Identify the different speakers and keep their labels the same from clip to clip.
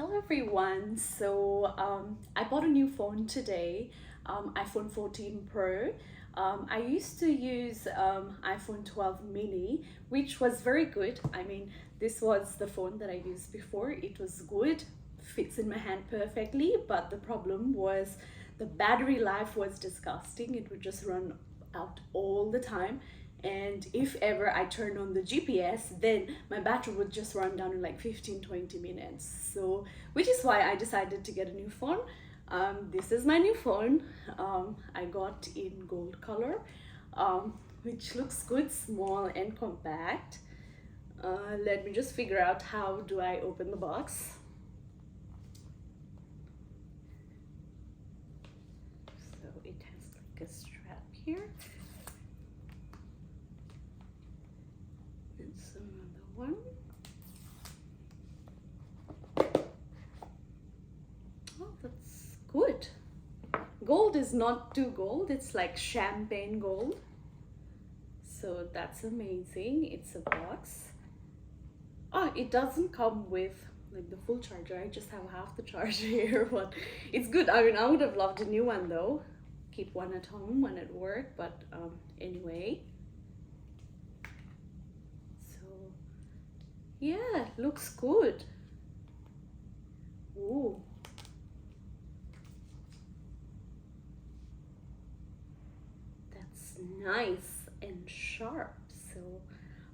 Speaker 1: Hello everyone. I bought a new phone today, iPhone 14 Pro. I used to use iPhone 12 mini, which was very good. I mean, this was the phone that I used before. It was good, fits in my hand perfectly, but the problem was the battery life was disgusting. It would just run out all the time, and if ever I turn on the GPS, then my battery would just run down in like 15-20 minutes. So which is why I decided to get a new phone. This is my new phone. I got in gold color, which looks good, small and compact. Let me just figure out how do I open the box. So it has like a strap here. It's another one. Oh, that's good. Gold is not too gold, it's like champagne gold. So that's amazing. It's a box. Oh, it doesn't come with like the full charger. I just have half the charger here, but it's good. I mean, I would have loved a new one though. Keep one at home, one at work, but anyway. Yeah, it looks good. Ooh. That's nice and sharp. So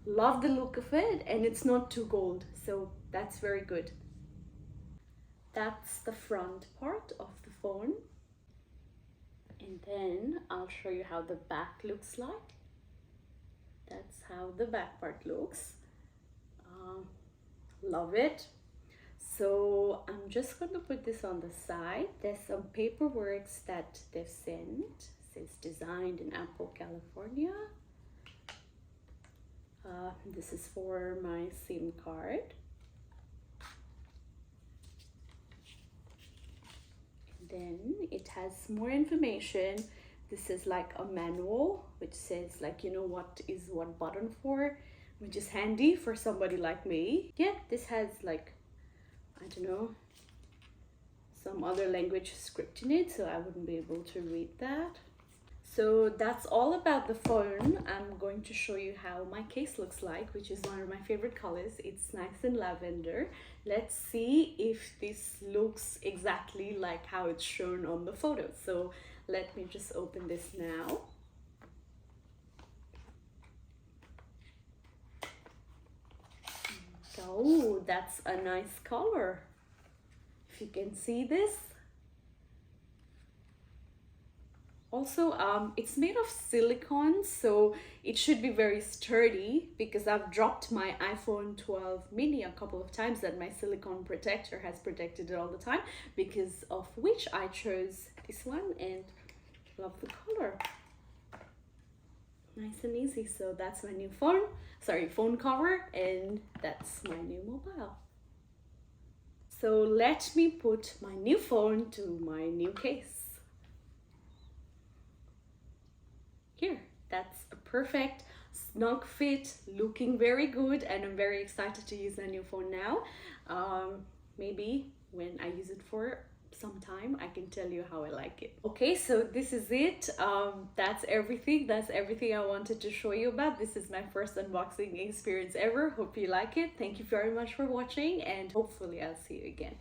Speaker 1: love the look of it, and it's not too gold. So that's very good. That's the front part of the phone. And then I'll show you how the back looks like. That's how the back part looks. Love it. So I'm just going to put this on the side. There's some paperwork that they've sent. It says designed in Apple, California. This is for my SIM card. And then it has more information. This is like a manual which says like, you know, what is what button for, which is handy for somebody like me. Yeah, this has like, I don't know, some other language script in it, so I wouldn't be able to read that. So that's all about the phone. I'm going to show you how my case looks like, which is one of my favorite colors. It's nice and lavender. Let's see if this looks exactly like how it's shown on the photo. So let me just open this now. Oh, that's a nice color. If you can see this. Also, it's made of silicone, so it should be very sturdy, because I've dropped my iPhone 12 mini a couple of times and my silicone protector has protected it all the time, because of which I chose this one and love the color. Nice and easy. So that's my new phone cover, and that's my new mobile. So let me put my new phone to my new case. Here, that's a perfect snug fit, looking very good, and I'm very excited to use my new phone now. Maybe when I use it for some time, I can tell you how I like it. Okay, so this is it. That's everything I wanted to show you about. This is my first unboxing experience ever. Hope you like it. Thank you very much for watching, and hopefully I'll see you again.